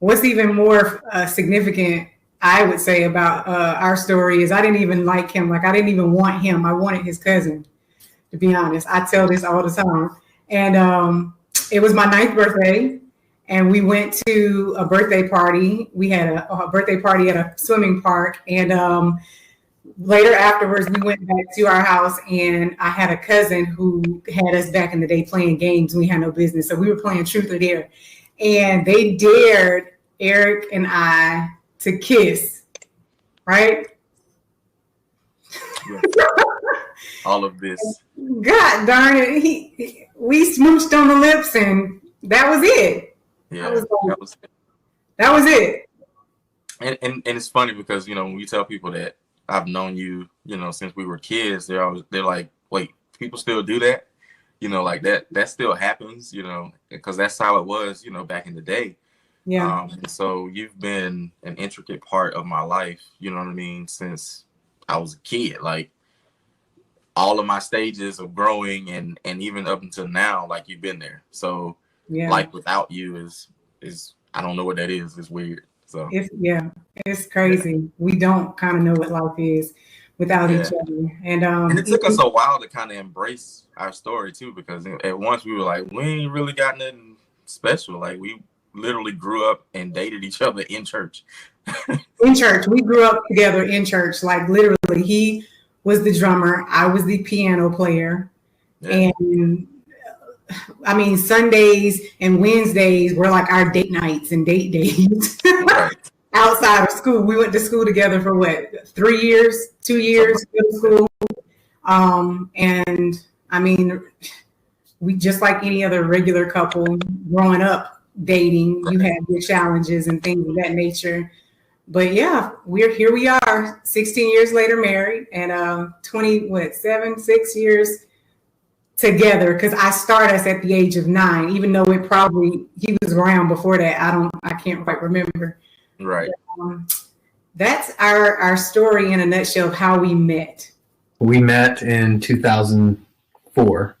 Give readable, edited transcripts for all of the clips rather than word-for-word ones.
what's even more significant, I would say, about our story is I didn't even like him. Like, I didn't even want him. I wanted his cousin, to be honest. I tell this all the time. And it was my 9th birthday, and we went to a birthday party. We had a birthday party at a swimming park, and later afterwards, we went back to our house, and I had a cousin who had us back in the day playing games. We had no business, so we were playing Truth or Dare, and they dared Eric and I to kiss, right? Yes. All of this. God darn it! We smooched on the lips, and that was it. Yeah, that was it. And it's funny because when you tell people that I've known you, since we were kids, they're like, wait, people still do that? Like that still happens, because that's how it was, back in the day. Yeah. So you've been an intricate part of my life, you know what I mean, since I was a kid. Like all of my stages of growing and even up until now, like you've been there. So like without you is I don't know what that is. It's weird. So it's crazy. Yeah. We don't kind of know what life is without each other. And it took us a while to kind of embrace our story too, because at once we were like, we ain't really got nothing special. Like we literally grew up and dated each other in church. In church. We grew up together in church. Like literally, he was the drummer. I was the piano player. Yeah. And I mean, Sundays and Wednesdays were like our date nights and date days. Right. Outside of school. We went to school together for 3 years, 2 years, middle school. And I mean, we just like any other regular couple growing up dating, you have your challenges and things of that nature. But yeah, here we are 16 years later married, and 6 years together, because I started us at the age of 9, even though he was around before that. I can't quite remember. Right. But, that's our story in a nutshell of how we met. We met in 2004.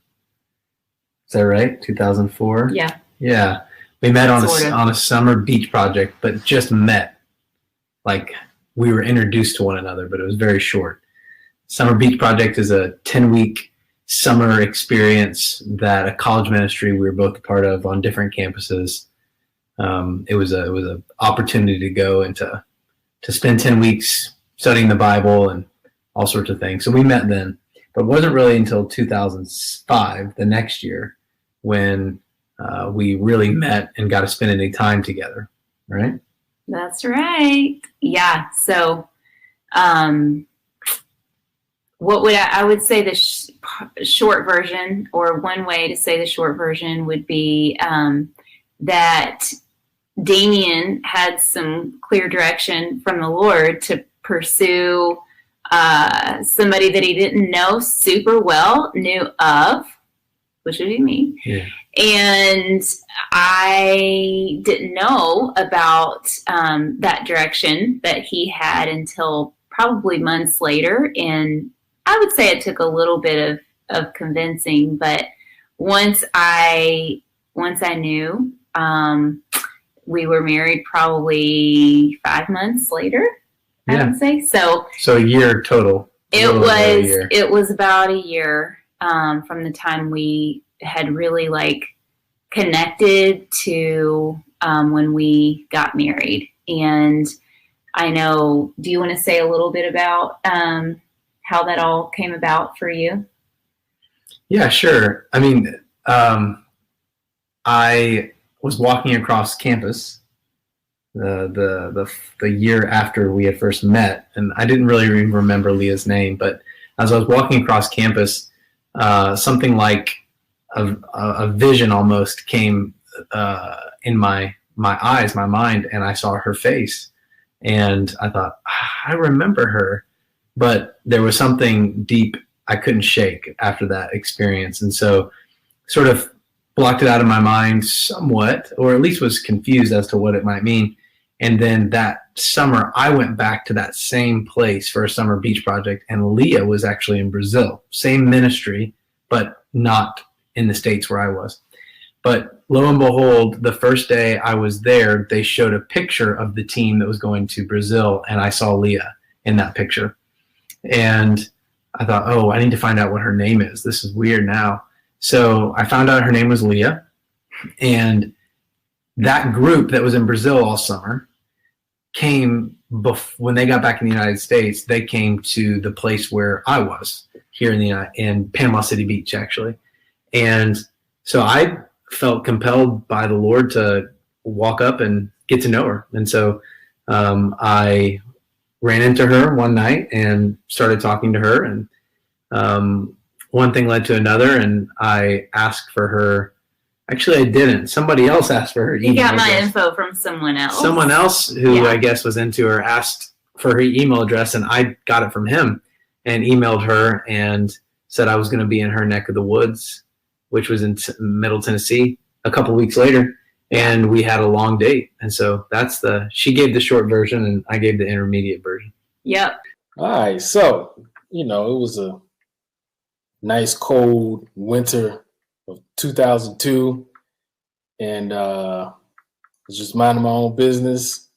Is that right? 2004? Yeah. Yeah. We met on a summer beach project, but just met. Like we were introduced to one another, but it was very short. Summer Beach Project is a 10-week summer experience that a college ministry we were both a part of on different campuses. It was a opportunity to go and to spend 10 weeks studying the Bible and all sorts of things. So we met then, but it wasn't really until 2005, the next year, when we really met and got to spend any time together, right? That's right. Yeah. So, what would I would say the short version, or one way to say the short version would be that Damein had some clear direction from the Lord to pursue somebody that he didn't know super well, knew of, which would be me. Yeah. And I didn't know about that direction that he had until probably months later. And I would say it took a little bit of convincing, but once I knew, we were married probably 5 months later, I would say. So a year total. It was about a year from the time we had really connected to when we got married. And I know, do you want to say a little bit about how that all came about for you? Yeah, sure. I mean, I was walking across campus the year after we had first met, and I didn't really even remember Leah's name, but as I was walking across campus, something like a vision almost came in my eyes, my mind, and I saw her face, and I thought, I remember her, but there was something deep I couldn't shake after that experience, and so sort of blocked it out of my mind somewhat, or at least was confused as to what it might mean. And then that summer, I went back to that same place for a summer beach project, and Leah was actually in Brazil. Same ministry, but not in the States where I was. But lo and behold, the first day I was there, they showed a picture of the team that was going to Brazil, and I saw Leah in that picture. And I thought, oh, I need to find out what her name is. This is weird now. So I found out her name was Leah. And that group that was in Brazil all summer came when they got back in the United States. They came to the place where I was here in Panama City Beach, actually. And so I felt compelled by the Lord to walk up and get to know her. And so I ran into her one night and started talking to her. And one thing led to another, and I asked for her. Actually, I didn't. Somebody else asked for her email. You got my address. info from someone else. Someone else who I guess was into her asked for her email address, and I got it from him and emailed her and said I was going to be in her neck of the woods, which was in Middle Tennessee, a couple weeks later, and we had a long date. And so she gave the short version, and I gave the intermediate version. Yep. All right. So, it was a nice cold winter of 2002, and I was just minding my own business.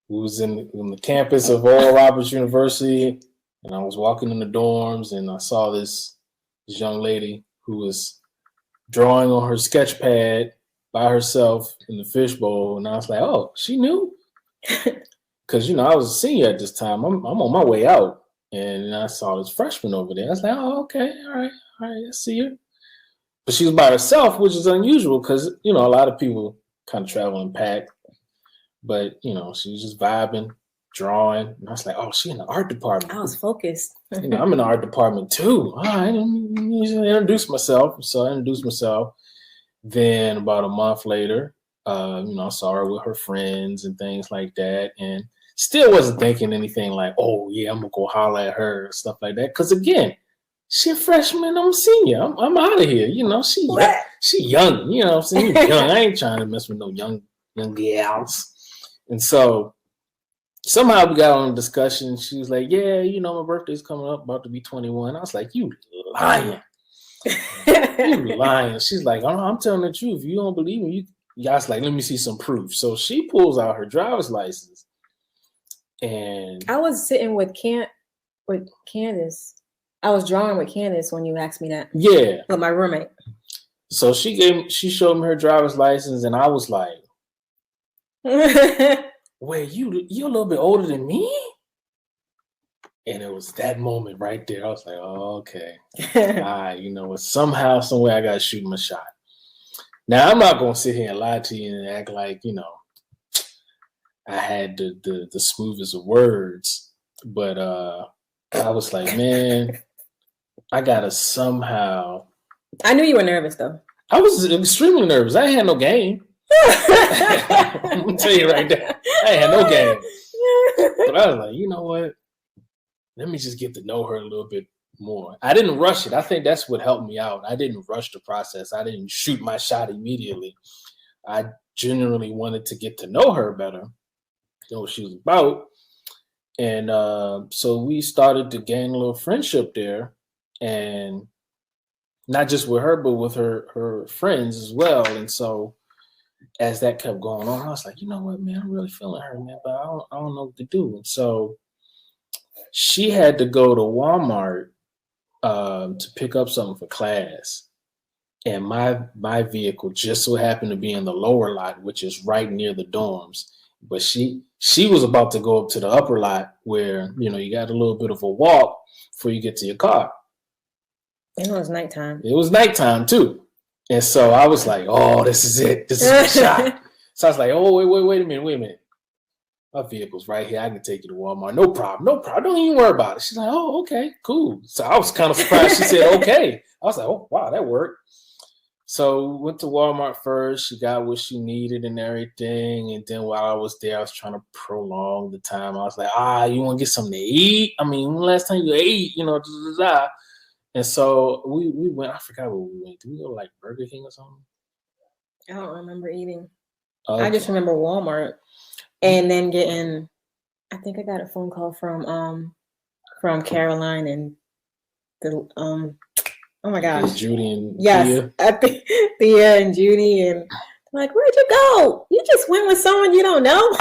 We was in the campus of Oral Roberts University, and I was walking in the dorms, and I saw this young lady who was drawing on her sketch pad by herself in the fishbowl, and I was like, oh, she knew? Because, I was a senior at this time. I'm on my way out, and I saw this freshman over there. I was like, oh, okay, all right, I see her. But she was by herself, which is unusual because, a lot of people kind of travel in pack. But, she was just vibing, drawing. And I was like, oh, she in the art department. I was focused. I'm in the art department too. All right, introduce myself. So I introduced myself. Then about a month later, I saw her with her friends and things like that. And still wasn't thinking anything like, oh, yeah, I'm going to go holler at her and stuff like that. Because, again, she a freshman, I'm a senior. I'm out of here. She young. I'm saying? Young. I ain't trying to mess with no young gals. And so somehow we got on a discussion. She was like, yeah, my birthday's coming up, about to be 21. I was like, you lying. You lying. She's like, oh, I'm telling the truth. You don't believe me. I was like, let me see some proof. So she pulls out her driver's license. And I was sitting with Candace. I was drawing with Candace when you asked me that. Yeah. With my roommate. So she showed me her driver's license, and I was like, wait, you a little bit older than me? And it was that moment right there. I was like, oh, okay. All right, somehow, some way I got to shoot my shot. Now, I'm not going to sit here and lie to you and act like, I had the smoothest of words. But I was like, man, I got to somehow. I knew you were nervous, though. I was extremely nervous. I ain't had no game. I'm going to tell you right there. I ain't had no game. But I was like, you know what? Let me just get to know her a little bit more. I didn't rush it. I think that's what helped me out. I didn't rush the process. I didn't shoot my shot immediately. I genuinely wanted to get to know her better, know what she was about. And so we started to gain a little friendship there. And not just with her, but with her friends as well. And so as that kept going on, I was like, you know what, man, I'm really feeling her, man, but I don't know what to do. And so she had to go to Walmart to pick up something for class. And my vehicle just so happened to be in the lower lot, which is right near the dorms. But she was about to go up to the upper lot where, you got a little bit of a walk before you get to your car. And it was nighttime. It was nighttime too. And so I was like, oh, this is it. This is my shot. So I was like, oh, wait a minute. My vehicle's right here. I can take you to Walmart. No problem. Don't even worry about it. She's like, oh, okay, cool. So I was kind of surprised she said, okay. I was like, oh, wow, that worked. So we went to Walmart first. She got what she needed and everything. And then while I was there, I was trying to prolong the time. I was like, you want to get something to eat? I mean, when last time you ate, And so we went, I forgot what we went. Did we go to like Burger King or something? I don't remember eating. Okay. I just remember Walmart. And then I think I got a phone call from Caroline and the Oh my gosh. Judy and yes, Thea. I think Thea and Judy, and I'm like, where'd you go? You just went with someone you don't know?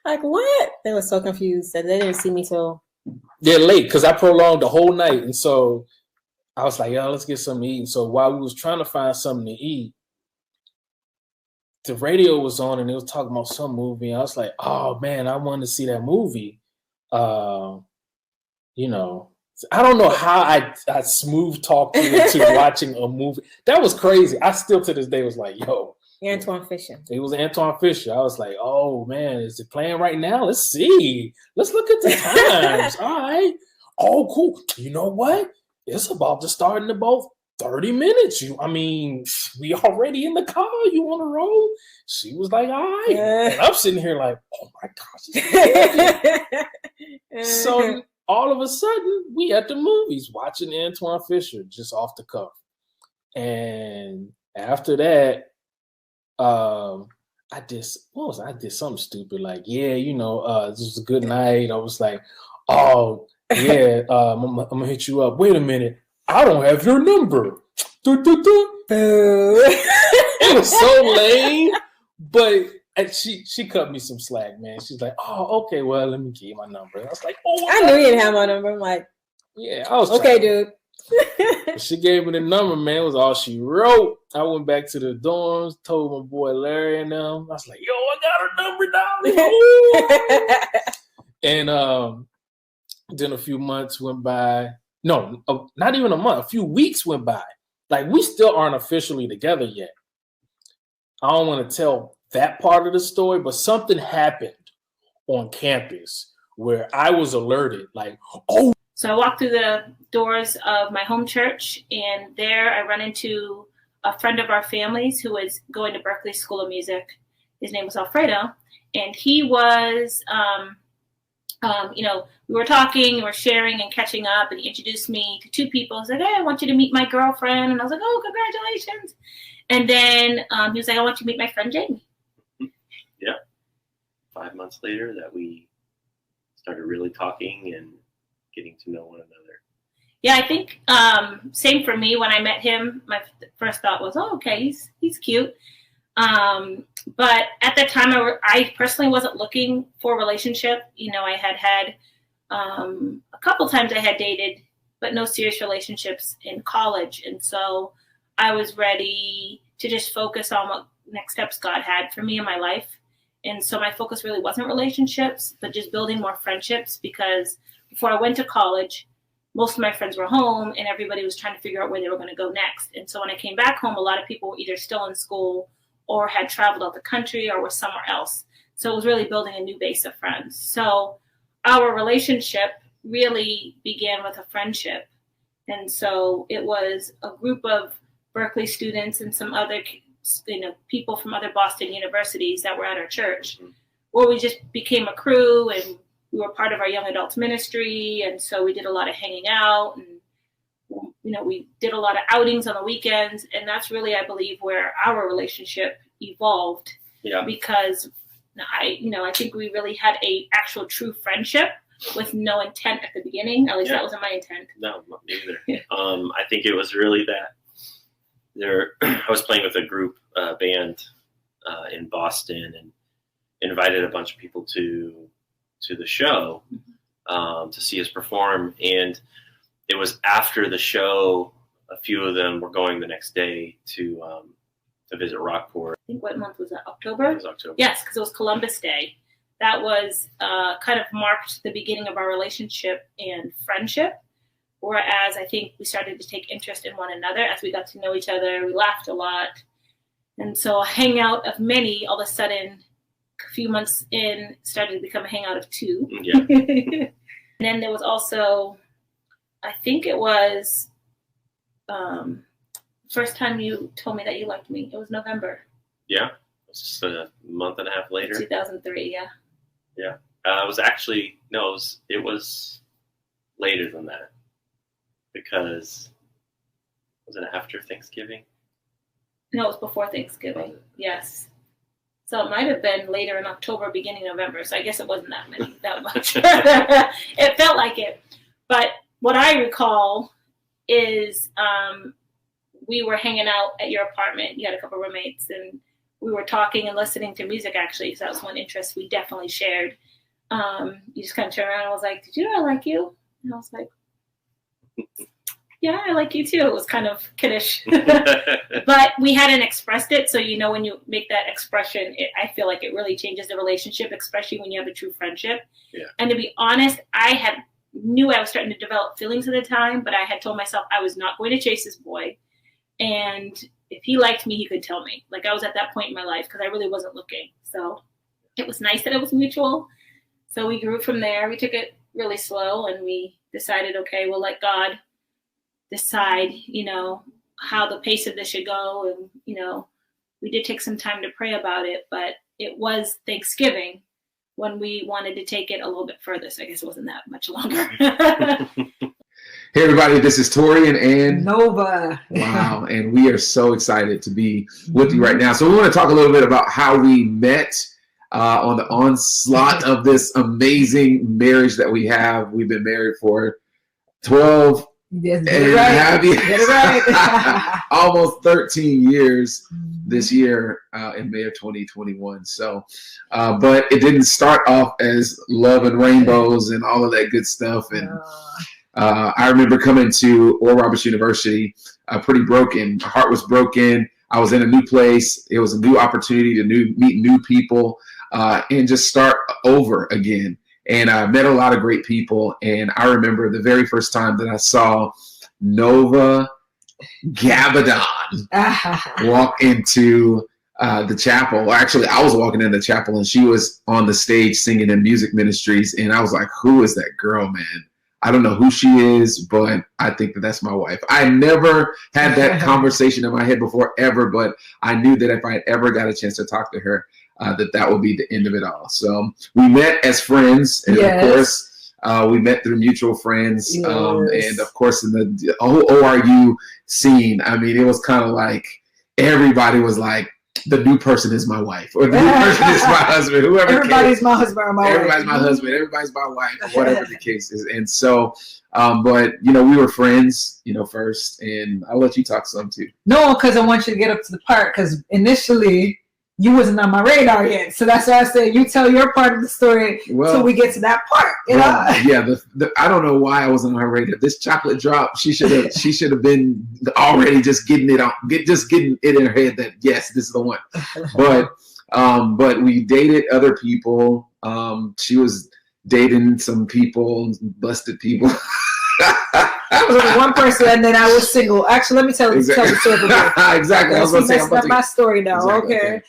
Like what? They were so confused that they didn't see me till They're late because I prolonged the whole night, and so I was like, "Yo, let's get something to eat." And so while we was trying to find something to eat, the radio was on, and it was talking about some movie. And I was like, "Oh man, I wanted to see that movie." You know, I don't know how I smooth talked you into watching a movie. That was crazy. I still to this day was like, "Yo." Antoine Fisher. It was Antoine Fisher. I was like, oh, man, is it playing right now? Let's see. Let's look at the times. All right. Oh, cool. You know what? It's about to start in about 30 minutes. We already in the car. You want to roll? She was like, all right. And I'm sitting here like, oh, my gosh. So all of a sudden, we at the movies watching Antoine Fisher just off the cuff. And after that, I did something stupid like, this was a good night. I was like, oh yeah, I'm gonna hit you up. Wait a minute, I don't have your number. It was so lame, but she cut me some slack, man. She's like, oh, okay, well, let me give you my number. And I was like, oh, I knew you didn't have my number. I'm like, yeah, I was okay, dude. She gave me the number, man. It was all she wrote. I went back to the dorms, told my boy Larry and them. I was like, yo, I got her number down. And then a few months went by. No, not even a month. A few weeks went by. Like, we still aren't officially together yet. I don't want to tell that part of the story, but something happened on campus where I was alerted. Like, oh. So I walked through the doors of my home church, and there I run into a friend of our family's who was going to Berkeley School of Music. His name was Alfredo, and he was, we were talking and we're sharing and catching up, and he introduced me to two people. He's like, hey, I want you to meet my girlfriend. And I was like, oh, congratulations. And then he was like, I want you to meet my friend Jamie. Yeah. 5 months later that we started really talking and getting to know one another. Yeah, I think same for me. When I met him, my first thought was, oh, okay, he's cute. But at that time, I personally wasn't looking for a relationship. I had a couple times I had dated, but no serious relationships in college. And so I was ready to just focus on what next steps God had for me in my life. And so my focus really wasn't relationships, but just building more friendships, because before I went to college, most of my friends were home and everybody was trying to figure out where they were going to go next. And so when I came back home, a lot of people were either still in school or had traveled out the country or were somewhere else. So it was really building a new base of friends. So our relationship really began with a friendship. And so it was a group of Berkeley students and some other people from other Boston universities that were at our church, where we just became a crew, and we were part of our young adults ministry. And so we did a lot of hanging out, and we did a lot of outings on the weekends. And that's really, I believe, where our relationship evolved. Yeah. Because I think we really had a actual true friendship with no intent at the beginning. At least that wasn't my intent. No, me either. I think it was really that I was playing with a group band in Boston, and invited a bunch of people to the show to see us perform. And it was after the show, a few of them were going the next day to visit Rockport. I think, what month was that? October? It was October. Yes, because it was Columbus Day. That was kind of marked the beginning of our relationship and friendship. Whereas I think we started to take interest in one another as we got to know each other. We laughed a lot. And so a hangout of many, all of a sudden, a few months in, started to become a hangout of two. Yeah. And then there was also, I think it was first time you told me that you liked me. It was November. Yeah. It was just a month and a half later. 2003, yeah. Yeah. It was actually, no, it was later than that. Because, was it after Thanksgiving? No, it was before Thanksgiving. Yes. So it might have been later in October, beginning November. So I guess it wasn't that much. It felt like it. But what I recall is we were hanging out at your apartment. You had a couple of roommates, and we were talking and listening to music, actually, because that was one interest we definitely shared. You just kind of turned around and was like, did you know I like you? And I was like, yeah, I like you too. It was kind of kiddish. But we hadn't expressed it. So, you know, when you make that expression, I feel like it really changes the relationship, especially when you have a true friendship. Yeah. And to be honest, I knew I was starting to develop feelings at the time, but I had told myself I was not going to chase this boy. And if he liked me, he could tell me. Like, I was at that point in my life because I really wasn't looking. So it was nice that it was mutual. So we grew from there. We took it really slow, and we decided, okay, we'll let God decide, you know, how the pace of this should go. And, you know, we did take some time to pray about it, but it was Thanksgiving when we wanted to take it a little bit further. So I guess it wasn't that much longer. Hey, everybody, this is Torrian and Nova. Wow, and we are so excited to be with you right now. So we want to talk a little bit about how we met on the onslaught of this amazing marriage that we have. We've been married for 12 and a half years. Get it right. Almost 13 years this year in May of 2021. So, but it didn't start off as love and rainbows and all of that good stuff. And I remember coming to Oral Roberts University pretty broken. My heart was broken. I was in a new place. It was a new opportunity to meet new people and just start over again. And I met a lot of great people. And I remember the very first time that I saw Nova Gabadon walk into the chapel. Well, actually, I was walking in the chapel and she was on the stage singing in music ministries. And I was like, who is that girl, man? I don't know who she is, but I think that that's my wife. I never had that conversation in my head before ever, but I knew that if I had ever got a chance to talk to her, that would be the end of it all. So we met as friends, and of course, we met through mutual friends, and of course, in the ORU scene, I mean, it was kind of like everybody was like, the new person is my wife, or the new person is my husband, whoever. Everybody's my husband or my wife. Everybody's my husband, everybody's my wife, whatever the case is. And so, but, you know, we were friends, you know, first, and I'll let you talk some too. No, because I want you to get up to the part, because initially you wasn't on my radar yet. So that's why I said you tell your part of the story till we get to that part. You know? Yeah, I don't know why I wasn't on her radar. This chocolate drop, she should have been already just getting it in her head that yes, this is the one. But we dated other people. She was dating some people, busted people. I was only one person, and then I was single. Actually, let me tell the story. Exactly. I was going to say my story now. Exactly. Okay.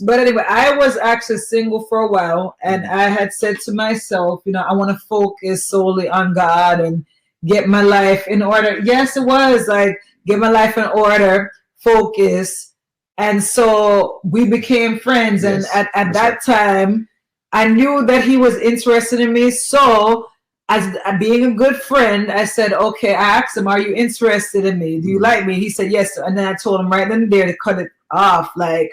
But anyway, I was actually single for a while, and I had said to myself, you know, I want to focus solely on God and get my life in order. Yes, it was like get my life in order, focus. And so we became friends. Yes, and at that time, I knew that he was interested in me. So as being a good friend, I said, okay, I asked him, are you interested in me? Do you like me? He said, yes. And then I told him right then and there to cut it off. Like,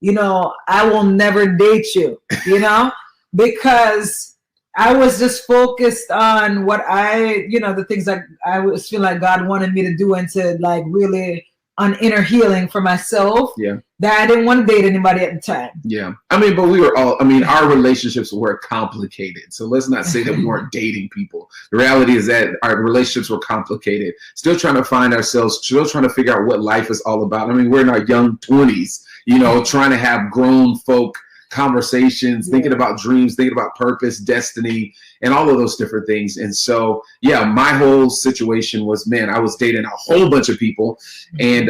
you know, I will never date you, you know, because I was just focused on what the things that I was feeling like God wanted me to do and to like really on inner healing for myself. Yeah. That I didn't want to date anybody at the time. Yeah. I mean, but our relationships were complicated. So let's not say that we weren't dating people. The reality is that our relationships were complicated. Still trying to find ourselves, still trying to figure out what life is all about. I mean, we're in our young 20s, you know, trying to have grown folk conversations, thinking about dreams, thinking about purpose, destiny, and all of those different things. And so, yeah, my whole situation was, man, I was dating a whole bunch of people. And,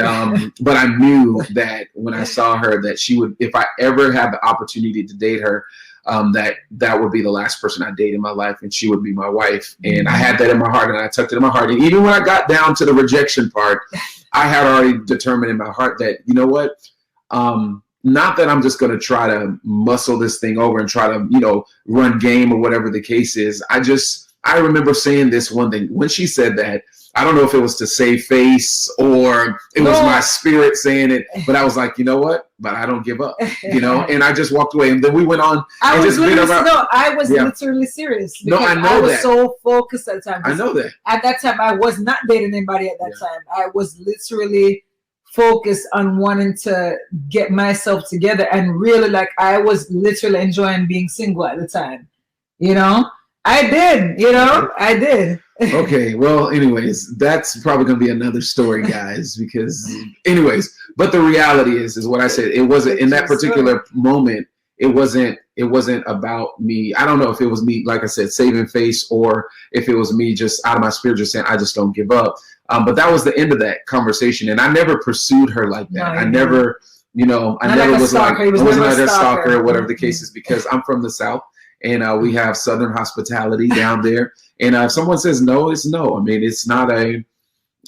but I knew that when I saw her, that she would, if I ever had the opportunity to date her, that would be the last person I date in my life, and she would be my wife. And I had that in my heart, and I tucked it in my heart. And even when I got down to the rejection part, I had already determined in my heart that, you know what, not that I'm just going to try to muscle this thing over and try to, you know, run game or whatever the case is. I remember saying this one thing when she said that, I don't know if it was to save face or it was my spirit saying it, but I was like, you know what? But I don't give up, you know. And I just walked away, and then we went on. I was Yeah. literally serious. No, I know I was that. so focused at the time. I know that. At that time, I was not dating anybody. At that time, I was literally focused on wanting to get myself together, and really, like, I was literally enjoying being single at the time. You know, I did. You know, I did. Okay, well, anyways, that's probably going to be another story, guys, because anyways, but the reality is what I said. It wasn't in that particular moment. It wasn't about me. I don't know if it was me, like I said, saving face, or if it was me just out of my spirit, just saying, I just don't give up. But that was the end of that conversation. And I never pursued her like that. I never, you know, I never was like, I wasn't like a stalker or whatever the case is, because I'm from the South. And we have Southern hospitality down there. And if someone says no, it's no. I mean, it's not an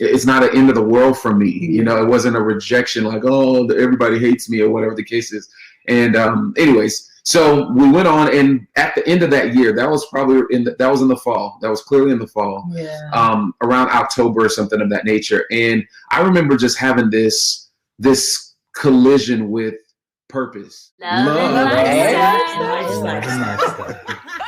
end of the world for me. You know, it wasn't a rejection like, oh, everybody hates me or whatever the case is. And anyways, so we went on, and at the end of that year, that was probably that was in the fall. That was clearly in the fall, around October or something of that nature. And I remember just having this collision with purpose. Love and lifestyle.